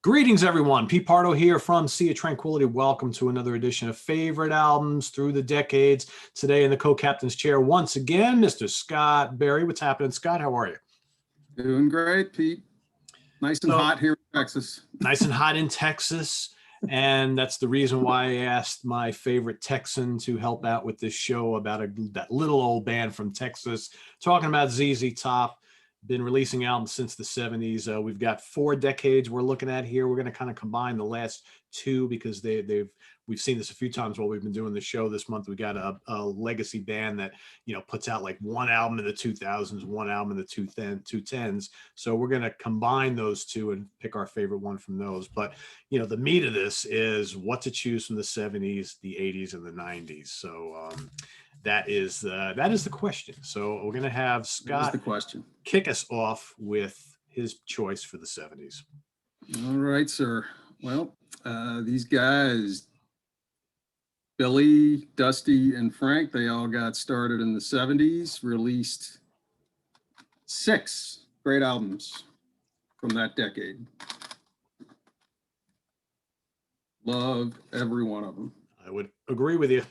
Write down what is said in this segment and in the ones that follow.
Greetings, everyone. Pete Pardo here from Sea of Tranquility. Welcome to another edition of Favorite Albums Through the Decades. Today in the co-captain's chair, once again, Mr. Scott Berry. What's happening, Scott? How are you? Doing great, Pete. Nice and hot here in Texas. Nice and hot in Texas. And that's the reason why I asked my favorite Texan to help out with this show about that little old band from Texas, talking about zztop. Been releasing albums since the 70s. We've got 4 decades we're looking at here. We're going to kind of combine the last 2 because we've seen this a few times while we've been doing the show this month. We got a legacy band that, puts out like one album in the 2000s, one album in the 2010s. So we're going to combine those 2 and pick our favorite one from those. But, the meat of this is what to choose from the 70s, the 80s, and the 90s. So that is the question. So we're going to have Scott kick us off with his choice for the 70s. All right, sir. Well, these guys, Billy, Dusty, and Frank, they all got started in the 70s, released 6 great albums from that decade. Love every one of them. I would agree with you.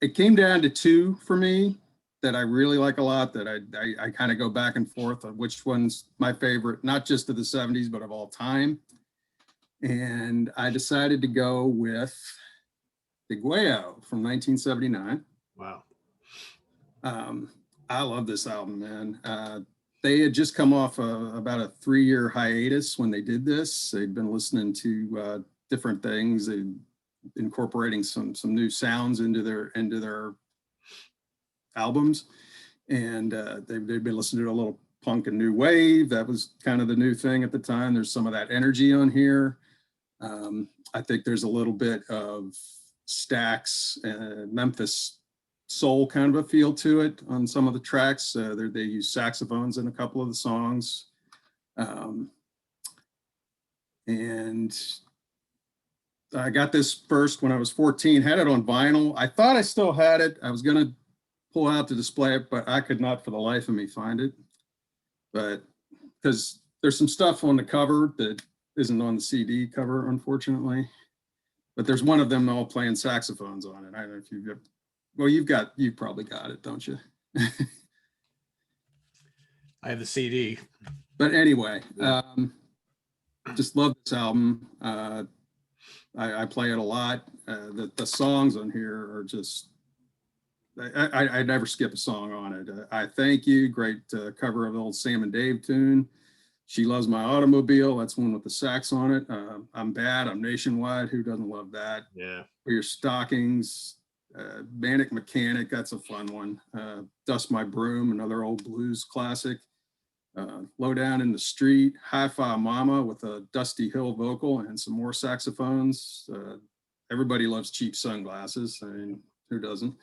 It came down to 2 for me that I really like a lot, that I kind of go back and forth on which one's my favorite, not just of the 70s, but of all time. And I decided to go with Higuayo from 1979. Wow. I love this album, man. They had just come off about a 3-year hiatus when they did this. They'd been listening to different things. They incorporating some new sounds into their albums, and they'd been listening to a little punk and new wave. That was kind of the new thing at the time. There's some of that energy on here. I think there's a little bit of Stax, Memphis soul kind of a feel to it on some of the tracks. They use saxophones in a couple of the songs, and I got this first when I was 14, had it on vinyl. I thought I still had it. I was going to pull out to display it, but I could not for the life of me find it. But because there's some stuff on the cover that isn't on the CD cover, unfortunately. But there's one of them all playing saxophones on it. I don't know if you've, well, you've probably got it, don't you? I have the CD. But anyway, just love this album. I play it a lot. The songs on here are just, I never skip a song on it. I Thank You, great cover of the old Sam and Dave tune. She Loves My Automobile, that's one with the sax on it. I'm Bad, I'm Nationwide, who doesn't love that? Yeah. For Your Stockings, Manic Mechanic, that's a fun one. Dust My Broom, another old blues classic. Low Down in the Street, Hi-Fi Mama with a Dusty Hill vocal and some more saxophones. Everybody loves Cheap Sunglasses. I mean, who doesn't?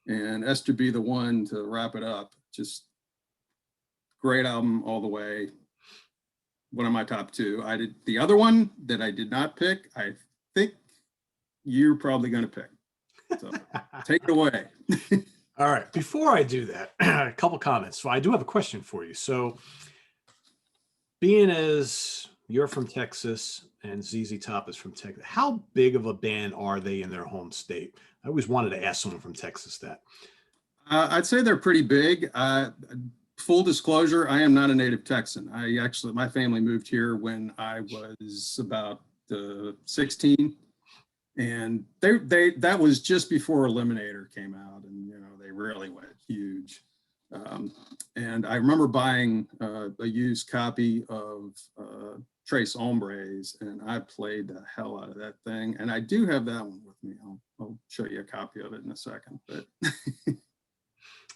And Esther Be the One to wrap it up. Just great album all the way. One of my top 2. The other one that I did not pick, I think you're probably going to pick. So take it away. All right. Before I do that, a couple comments. So I do have a question for you. So being as you're from Texas and zztop is from Texas, how big of a band are they in their home state? I always wanted to ask someone from Texas that. I'd say they're pretty big. Full disclosure, I am not a native Texan. My family moved here when I was about 16. And that was just before Eliminator came out, and they really went huge. And I remember buying a used copy of Trace Hombres, and I played the hell out of that thing. And I do have that one with me. I'll show you a copy of it in a second. But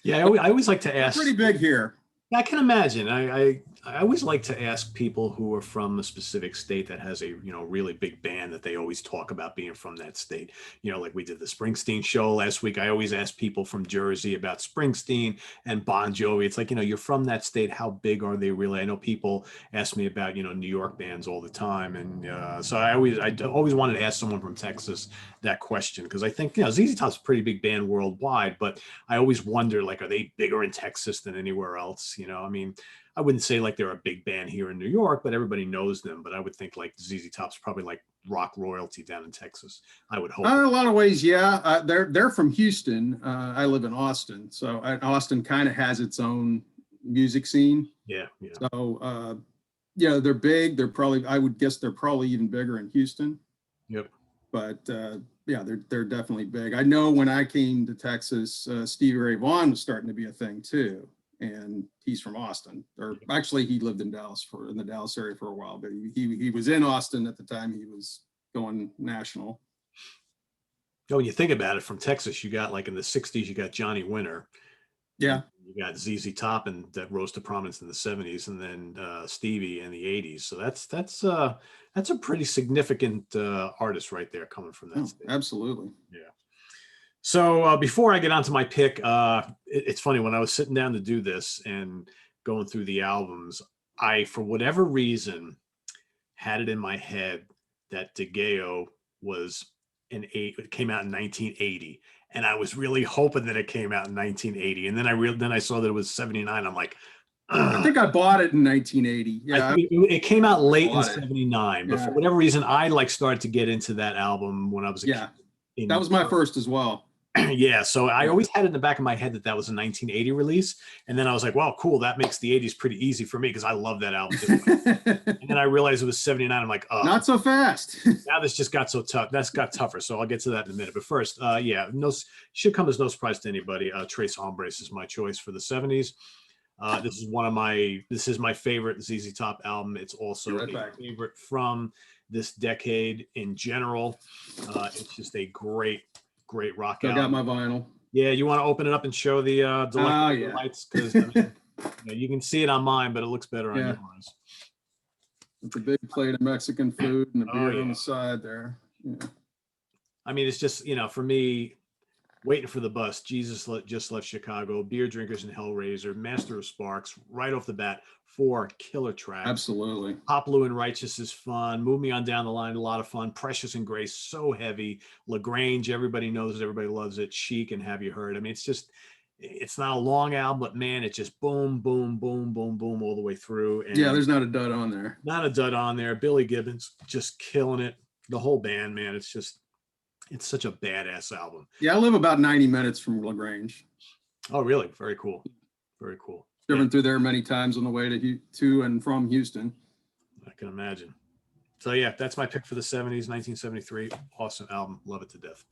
yeah, I always like to ask. Pretty big here. I can imagine. I always like to ask people who are from a specific state that has a really big band that they always talk about being from that state. Like we did the Springsteen show last week. I always ask people from Jersey about Springsteen and Bon Jovi. It's like, you're from that state. How big are they really? I know people ask me about New York bands all the time, and so I always wanted to ask someone from Texas that question, because I think ZZ Top's a pretty big band worldwide, but I always wonder, like, are they bigger in Texas than anywhere else? I mean, I wouldn't say like they're a big band here in New York, but everybody knows them. But I would think like ZZ Top's probably like rock royalty down in Texas. I would hope. In a lot of ways, yeah. They're from Houston. I live in Austin, so Austin kind of has its own music scene. Yeah, yeah. So yeah, they're big. They're probably, I would guess they're probably even bigger in Houston. Yep. But yeah, they're definitely big. I know when I came to Texas, Stevie Ray Vaughan was starting to be a thing too, and he's from Austin. Or actually, he lived in the Dallas area for a while, but he was in Austin at the time he was going national. When you think about it, from Texas, you got like in the '60s, you got Johnny Winter. Yeah. You got ZZ Top, and that rose to prominence in the '70s, and then Stevie in the '80s. So that's a pretty significant artist right there coming from that. Oh, absolutely. Yeah. So before I get onto my pick, it's funny, when I was sitting down to do this and going through the albums, I, for whatever reason, had it in my head that DeGeo was it came out in 1980. And I was really hoping that it came out in 1980. And then I saw that it was 79. I'm like, I think I bought it in 1980. Yeah, it came out late in 79, but yeah, for whatever reason, I like started to get into that album when I was a yeah, kid. that was my first as well. Yeah, so I always had it in the back of my head that was a 1980 release, and then I was like, "Well, cool, that makes the 80s pretty easy for me because I love that album." And then I realized it was 79. I'm like, "Oh, not so fast." Now this just got so tough. That's got tougher. So I'll get to that in a minute. But first, yeah, should come as no surprise to anybody. Tres Hombres is my choice for the 70s. This is my favorite ZZ Top album. It's also a favorite from this decade in general. It's just a great rock album. I got my vinyl. Yeah, you want to open it up and show the lights, because you can see it on mine, but it looks better on yours. With a big plate of Mexican food and a beer on the side there. Yeah. I mean, it's just, for me, Waiting for the Bus, Jesus Just Left Chicago, Beer Drinkers and Hellraiser, Master of Sparks, right off the bat, 4 killer tracks. Absolutely. Pop Blue and Righteous is fun. Move Me On Down the Line, a lot of fun. Precious and Grace, so heavy. LaGrange, everybody knows it, everybody loves it. Chic and Have You Heard? I mean, it's not a long album, but man, it's just boom, boom, boom, boom, boom all the way through. And yeah, there's not a dud on there. Not a dud on there. Billy Gibbons just killing it. The whole band, man, it's such a badass album. Yeah, I live about 90 minutes from LaGrange. Oh, really? Very cool. Very cool. Driven through there many times on the way to and from Houston. I can imagine. So yeah, that's my pick for the 70s, 1973. Awesome album. Love it to death.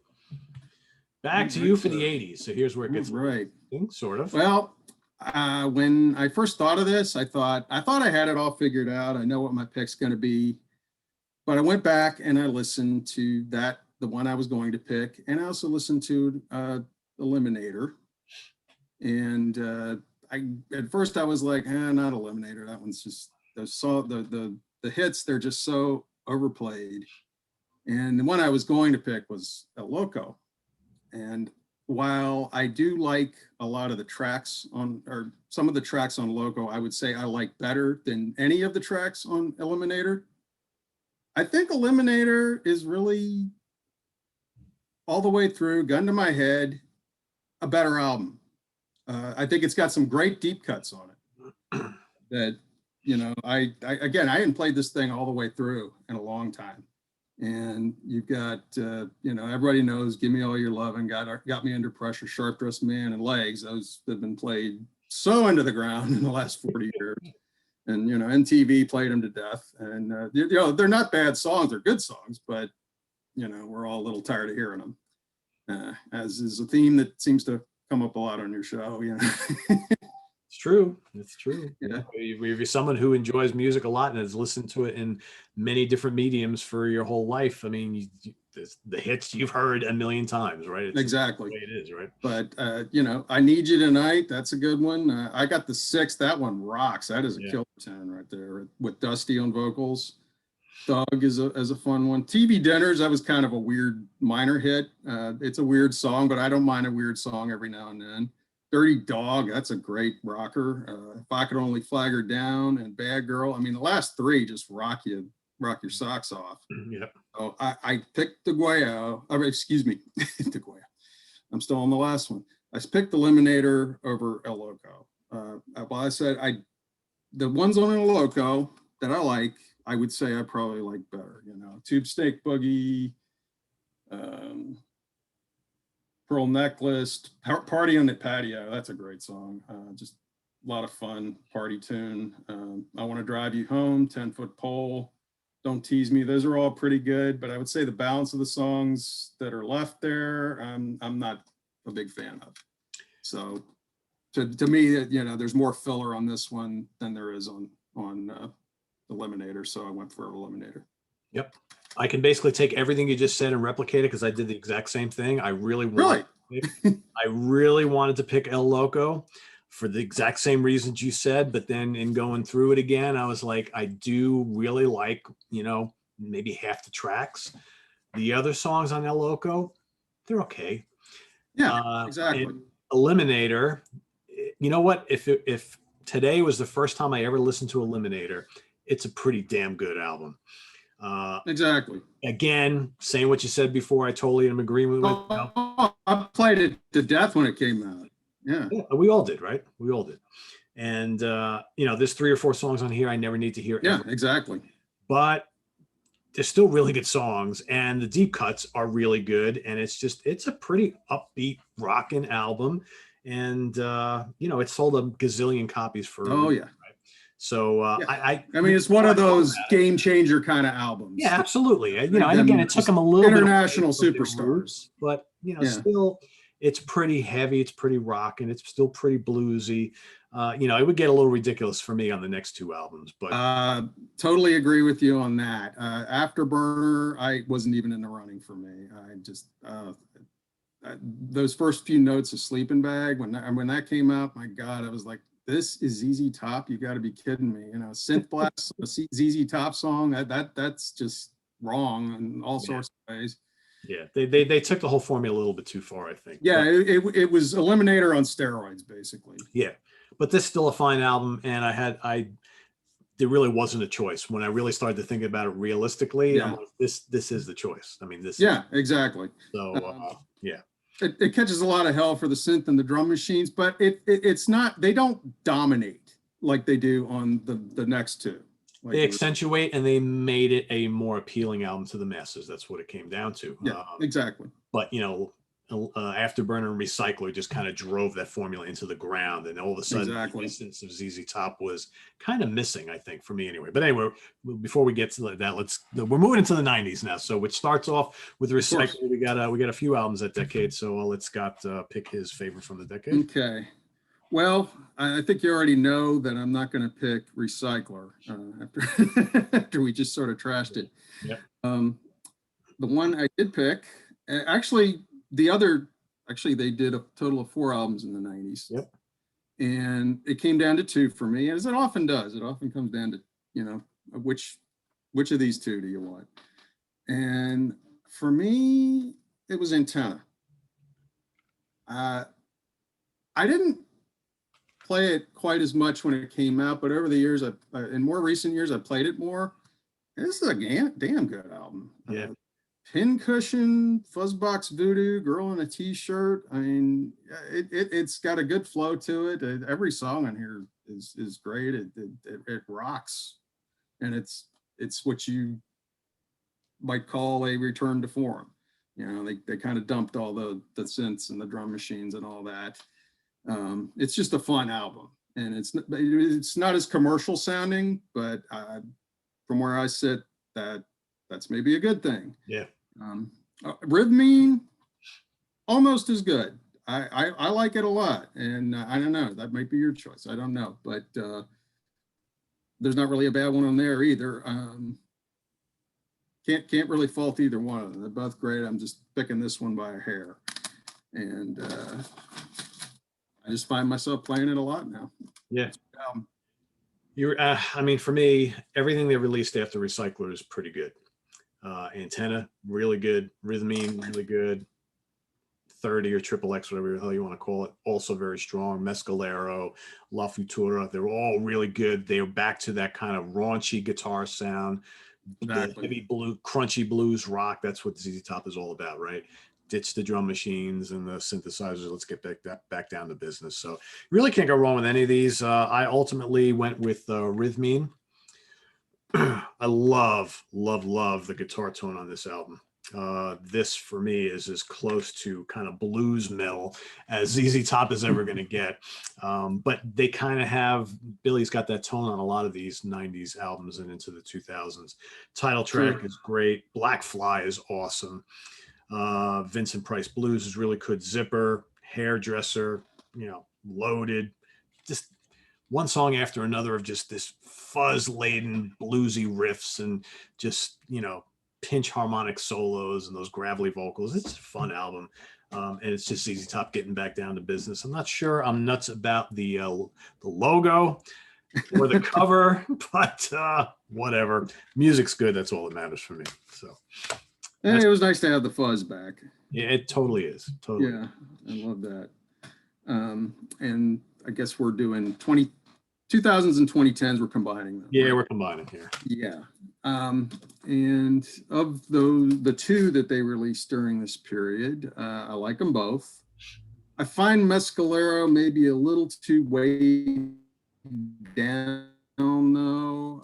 Back to you for the 80s. So here's where it gets right. Sort of. Well, when I first thought of this, I thought I had it all figured out. I know what my pick's going to be. But I went back and I listened to the one I was going to pick, and I also listened to Eliminator. And at first I was like, not Eliminator. That one's just the hits. They're just so overplayed. And the one I was going to pick was El Loco. And while I do like a lot of the tracks or some of the tracks on Loco, I would say I like better than any of the tracks on Eliminator. I think Eliminator is really, all the way through, gun to my head, a better album. I think it's got some great deep cuts on it that, I hadn't played this thing all the way through in a long time. And you've got, everybody knows Give Me All Your Love and Got Me Under Pressure, Sharp Dressed Man, and Legs. Those have been played so into the ground in the last 40 years. And, MTV played them to death. And, they're not bad songs. They're good songs, but, we're all a little tired of hearing them, as is a theme that seems to come up a lot on your show. It's true. It's true. Yeah. If you're someone who enjoys music a lot and has listened to it in many different mediums for your whole life, I mean, the hits you've heard a million times, right? It's exactly the way it is, right? But I Need You Tonight, that's a good one. I got the 6th. That one rocks. That is a killer tune right there with Dusty on vocals. Thug is a fun one. TV Dinners, that was kind of a weird minor hit. It's a weird song, but I don't mind a weird song every now and then. Dirty Dog, that's a great rocker. If I Could Only Flag Her Down and Bad Girl. I mean, the last 3 just rock your socks off. Yep. So I picked Degueo. Excuse me, Degueo. I'm still on the last one. I picked Eliminator over El Loco. Well, I said the ones on El Loco that I like, I would say I probably like better. You know, Tube Steak Boogie, Pearl Necklace, Party on the Patio. That's a great song. Just a lot of fun party tune. I Want to Drive You Home, 10-Foot Pole, Don't Tease Me. Those are all pretty good, but I would say the balance of the songs that are left there, I'm not a big fan of. So to me, you know, there's more filler on this one than there is on Eliminator. So I went for Eliminator. Yep. I can basically take everything you just said and replicate it because I did the exact same thing. I really wanted to pick El Loco for the exact same reasons you said, but then in going through it again, I was like, I do really like, you know, maybe half the tracks. The other songs on El Loco, they're okay. Yeah, exactly. Eliminator, you know what? If today was the first time I ever listened to Eliminator, it's a pretty damn good album. Exactly. Again, saying what you said before, I totally am in agreement with. I played it to death when it came out. Yeah, we all did, right? We all did. And you know, there's 3 or 4 songs on here I never need to hear. Yeah, ever. exactly. But they're still really good songs, and the deep cuts are really good. And it's a pretty upbeat rockin' album. And you know, it sold a gazillion copies for. Oh yeah. So yeah. I mean, it's one of those game changer kind of albums. Yeah, absolutely. You know, and again, it took them a little international superstars, but you know, still, it's pretty heavy. It's pretty rocking. It's still pretty bluesy. You know, it would get a little ridiculous for me on the next 2 albums, but totally agree with you on that. Afterburner, I wasn't even in the running for me. I just those first few notes of Sleeping Bag when that came out, my God, I was like, this is ZZ Top. You got to be kidding me. You know, synth blast, a ZZ Top song. That's just wrong in all sorts of ways. Yeah, they took the whole formula a little bit too far, I think. Yeah, it was Eliminator on steroids, basically. Yeah, but this is still a fine album, and there really wasn't a choice when I really started to think about it realistically. Yeah. I'm like, this is the choice. I mean, this. Yeah, exactly. So yeah. It catches a lot of hell for the synth and the drum machines, but it's not, they don't dominate like they do on the next 2. Like they accentuate and they made it a more appealing album to the masses. That's what it came down to. Yeah, exactly. But you know, Afterburner and Recycler just kind of drove that formula into the ground, and all of a sudden the essence of ZZ Top was kind of missing, I think, for me anyway. But anyway, before we get to that, we're moving into the 90s now. So which starts off with Recycler. We got a few albums that decade, so I'll let Scott pick his favorite from the decade. Okay. Well, I think you already know that I'm not going to pick Recycler after we just sort of trashed it. Yep. The one I did pick, actually, they did a total of 4 albums in the 90s. Yep. And it came down to 2 for me, as it often does. It often comes down to, you know, which of these 2 do you want? And for me, it was Antenna. I didn't play it quite as much when it came out, but over the years, in more recent years, I played it more. This is a damn good album. Yeah. Pincushion, Fuzzbox Voodoo, Girl in a T-shirt. I mean, it's got a good flow to it. Every song on here is great. It rocks, and it's what you might call a return to form. You know, they kind of dumped all the synths and the drum machines and all that. It's just a fun album, and it's not as commercial sounding, but from where I sit, that's maybe a good thing. Yeah. Rhythmine, almost as good. I like it a lot, and I don't know, that might be your choice. I don't know, but there's not really a bad one on there either. Can't really fault either one of them. They're both great. I'm just picking this one by a hair, and I just find myself playing it a lot now. Yeah. I mean, for me, everything they released after Recycler is pretty good. Antenna, really good. Rhythmine, really good. 30 or Triple X, whatever the hell you want to call it, also very strong. Mescalero, La Futura, they're all really good. They are back to that kind of raunchy guitar sound, the heavy blue, crunchy blues rock. That's what ZZ Top is all about, right? ditch the drum machines and the synthesizers. Let's get back down to business. So really can't go wrong with any of these. I ultimately went with Rhythmine. I love the guitar tone on this album. This for me is as close to kind of blues metal as ZZ Top is ever going to get. But they kind of have, Billy's got that tone on a lot of these 90s albums and into the 2000s. Title track is great. Black Fly is awesome. Vincent Price Blues is really good. Zipper, Hairdresser, Loaded. Just one song after another of just this fuzz-laden bluesy riffs and just, pinch harmonic solos and those gravelly vocals. It's a fun album. And it's just ZZ Top getting back down to business. I'm not sure I'm nuts about the logo or the cover, but whatever. Music's good. That's all that matters for me. So it was nice to have the fuzz back. Yeah, it totally is. Totally. Yeah, I love that. And I guess we're doing 2000s and 2010s. We're combining them. Yeah, right? we're combining here. Yeah. And of the two that they released during this period, I like them both. I find Mescalero maybe a little too weighed down, though.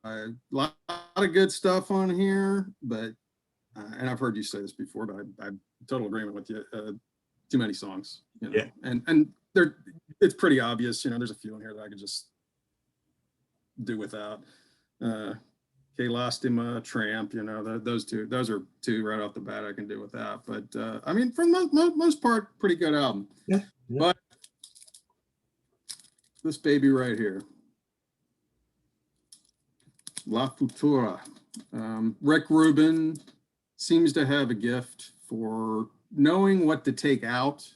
A lot of good stuff on here, but and I've heard you say this before, but I'm total agreement with you. Too many songs, Yeah. And it's pretty obvious. There's a few in here that I could just do without. Que Lastima, Tramp, those are two right off the bat I can do without. But I mean, for the most part, pretty good album. Yeah. But this baby right here, La Futura. Rick Rubin seems to have a gift for knowing what to take out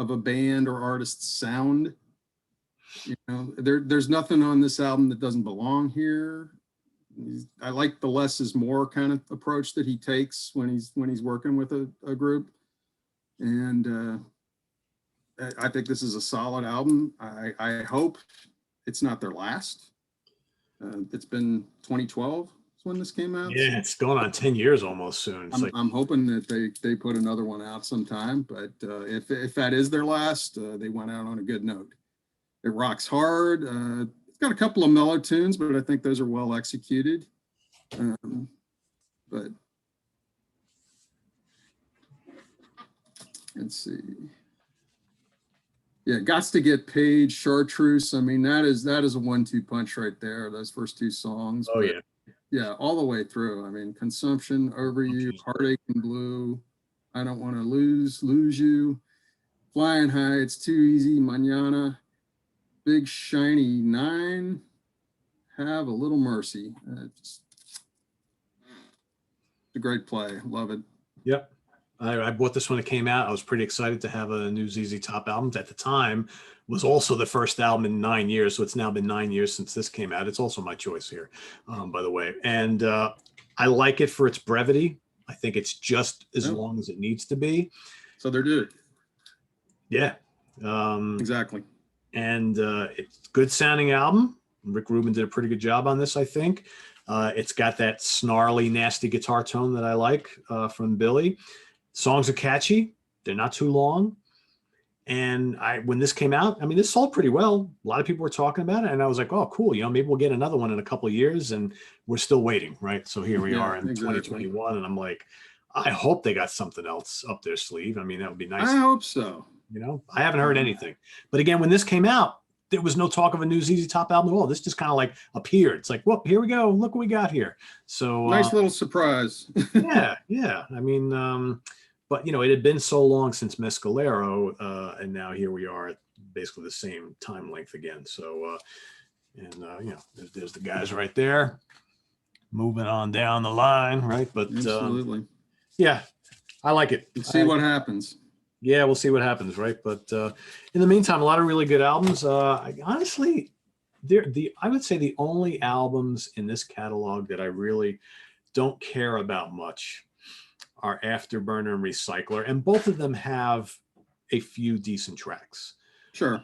of a band or artist's sound. There's nothing on this album that doesn't belong here. I like the less is more kind of approach that he takes when he's working with a group. And I think this is a solid album. I hope it's not their last. It's been 2012 when this came out. Yeah, it's going on 10 years almost soon. I'm hoping that they put another one out sometime, but if that is their last, they went out on a good note. It rocks hard. It's got a couple of mellow tunes, but I think those are well executed. But let's see. Yeah, Gots to Get Paid, Chartreuse. I mean, that is a 1-2 punch right there. Those first two songs. Oh, but, yeah. Yeah, all the way through. I mean, Consumption, Over You, Heartache and Blue, I Don't Want to Lose You, Flying High, It's Too Easy, Mañana, Big Shiny 9, Have a Little Mercy. It's a great play. Love it. Yep. I bought this when it came out. I was pretty excited to have a new ZZ Top album. At the time, was also the first album in 9 years. So it's now been 9 years since this came out. It's also my choice here, by the way. And I like it for its brevity. I think it's just as long as it needs to be. So they're good. Yeah. Exactly. And it's a good sounding album. Rick Rubin did a pretty good job on this, I think. It's got that snarly, nasty guitar tone that I like from Billy. Songs are catchy. They're not too long. And when this came out, I mean, this sold pretty well. A lot of people were talking about it. And I was like, oh, cool. Maybe we'll get another one in a couple of years. And we're still waiting, right? So here we are in 2021. And I'm like, I hope they got something else up their sleeve. I mean, that would be nice. I hope so. I haven't heard anything. But again, when this came out, there was no talk of a new ZZ Top album at all. This just kind of like appeared. It's like, well, here we go. Look what we got here. So nice little surprise. Yeah. I mean, but it had been so long since Mescalero, and now here we are at basically the same time length again. So, there's the guys right there, moving on down the line, right? But absolutely, yeah, I like it. Let's see what happens. Yeah, we'll see what happens, right? But in the meantime, a lot of really good albums. Honestly, I would say the only albums in this catalog that I really don't care about much are Afterburner and Recycler, and both of them have a few decent tracks. Sure.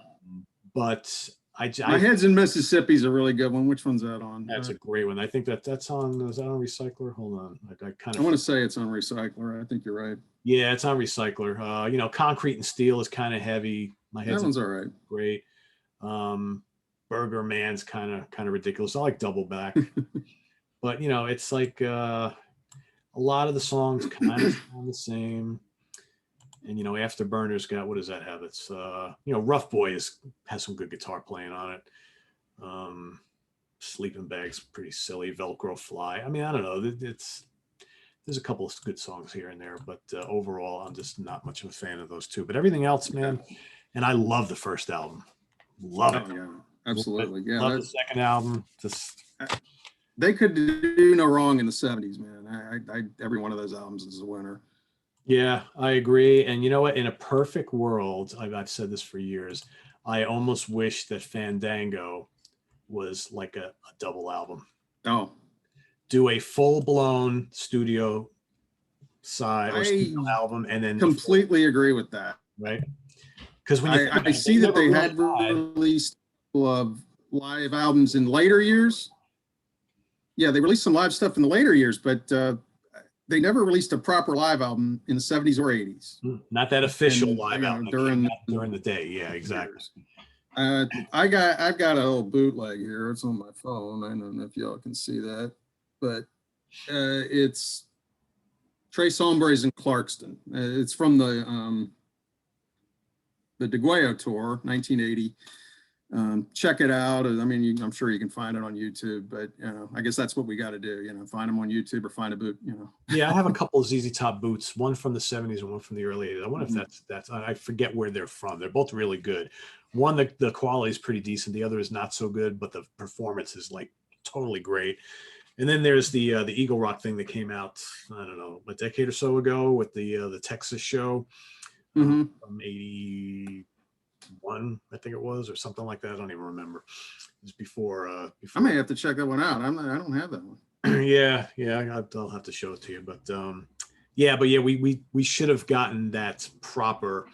But My Head's in Mississippi's a really good one. Which one's that on? That's a great one. I think that's on. Is that on Recycler? Hold on. I want to say it's on Recycler. I think you're right. Yeah, it's on Recycler. You know, Concrete and Steel is kind of heavy. My Head's that one's all right. Great. Burger Man's kind of ridiculous. I like Double Back, but you know, it's like a lot of the songs kind of sound the same. And you know, Afterburner's got, what does that have? It's you know, Rough Boy has some good guitar playing on it. Sleeping Bag's pretty silly. Velcro Fly. I mean, I don't know. There's a couple of good songs here and there, but overall, I'm just not much of a fan of those two. But everything else, man. And I love the first album. Love it. Yeah, absolutely. Yeah, love the second album. They could do no wrong in the 70s, man. Every one of those albums is a winner. Yeah, I agree. And you know what? In a perfect world, I've said this for years, I almost wish that Fandango was like a double album. Oh. Do a full-blown studio side or studio album, and then completely agree with that. Right? Because when I see that they had released live albums in later years. Yeah, they released some live stuff in the later years, but they never released a proper live album in the 70s or 80s. Not that official live album during the day. Yeah, exactly. I've got a little bootleg here. It's on my phone. I don't know if y'all can see that, but it's Tres Hombres in Clarkston. It's from the DeGuayo tour, 1980. Check it out. I mean, I'm sure you can find it on YouTube, but you know, I guess that's what we got to do. You know, find them on YouTube or find a boot. You know. Yeah, I have a couple of ZZ Top boots, one from the 70s and one from the early 80s. I wonder if that's. I forget where they're from. They're both really good. One, the quality is pretty decent. The other is not so good, but the performance is like totally great. And then there's the Eagle Rock thing that came out, I don't know, a decade or so ago with the Texas show from 81, I think it was, or something like that. I don't even remember. It was before. I may have to check that one out. I don't have that one. yeah, I'll have to show it to you. But we should have gotten that proper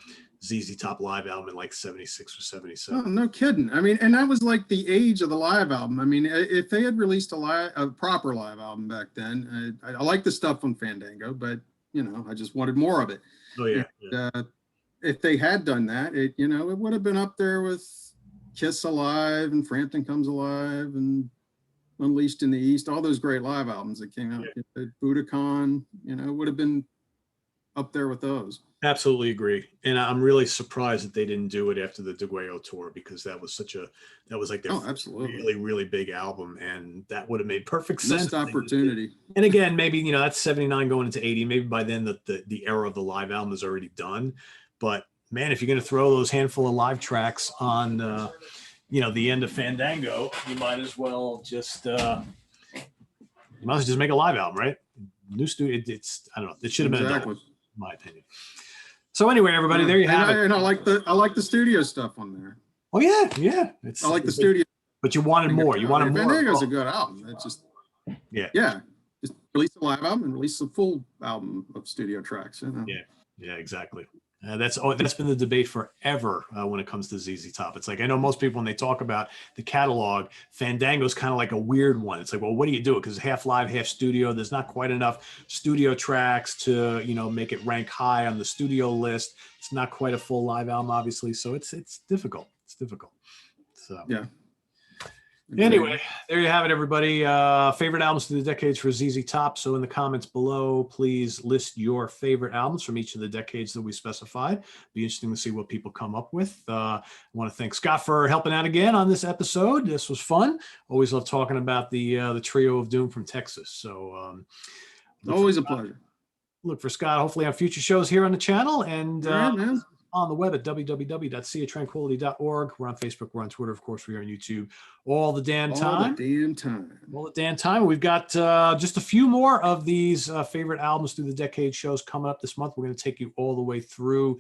ZZ Top live album in like 76 or 77. Oh, no kidding. I mean, and that was like the age of the live album. I mean, if they had released a proper live album back then, I like the stuff on Fandango, but you know, I just wanted more of it. Oh yeah. And, if they had done that, it would have been up there with Kiss Alive and Frampton Comes Alive and Unleashed in the East, all those great live albums that came out. Yeah. Budokan, would have been up there with those. Absolutely agree. And I'm really surprised that they didn't do it after the DeGuayo tour, because that was like their really, really big album. And that would have made perfect sense. Missed opportunity. And again, maybe, that's 79 going into 80. Maybe by then the era of the live album is already done. But man, if you're going to throw those handful of live tracks on, the end of Fandango, you might as well just make a live album, right? New studio. I don't know. It should have been exactly. In my opinion. So anyway, everybody, there you have it. And I like the studio stuff on there. Oh yeah. I like the studio. But you wanted more. You wanted more. Fandango's a good album. It's just just release a live album and release a full album of studio tracks. Yeah, exactly. That's been the debate forever when it comes to ZZ Top. It's like, I know most people, when they talk about the catalog, Fandango's kind of like a weird one. It's like, well, what do you do? Because half live, half studio. There's not quite enough studio tracks to, make it rank high on the studio list. It's not quite a full live album, obviously. So it's difficult. It's difficult. So yeah. Anyway, there you have it, everybody. Favorite albums through the decades for ZZ Top. So in the comments below, please list your favorite albums from each of the decades that we specified. Be interesting to see what people come up with. I want to thank Scott for helping out again on this episode. This was fun. Always love talking about the trio of doom from Texas. So always a pleasure. Look for Scott hopefully on future shows here on the channel, and man. On the web at www.seaoftranquility.org. We're on Facebook. We're on Twitter. Of course, we're on YouTube all the damn time. All the damn time. We've got just a few more of these favorite albums through the decade shows coming up this month. We're going to take you all the way through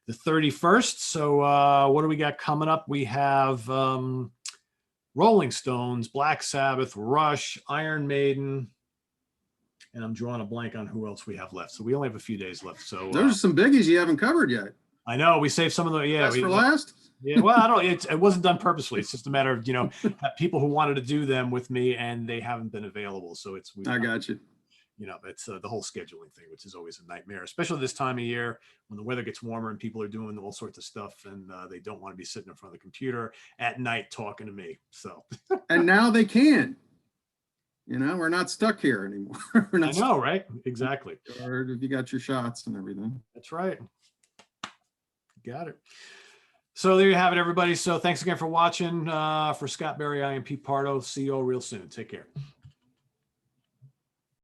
the 31st. So what do we got coming up? We have Rolling Stones, Black Sabbath, Rush, Iron Maiden, and I'm drawing a blank on who else we have left. So we only have a few days left. So those are some biggies you haven't covered yet. I know we saved some of the, yeah. Best for last? Yeah, well, I don't. It wasn't done purposely. It's just a matter of people who wanted to do them with me and they haven't been available. So I got you. It's the whole scheduling thing, which is always a nightmare, especially this time of year when the weather gets warmer and people are doing all sorts of stuff and they don't want to be sitting in front of the computer at night talking to me. So, and now they can. We're not stuck here anymore. We're not I know, right? Exactly. Or if you got your shots and everything. That's right. Got it. So there you have it, everybody. So thanks again for watching. For Scott Berry, I am Pete Pardo. See you all real soon. Take care.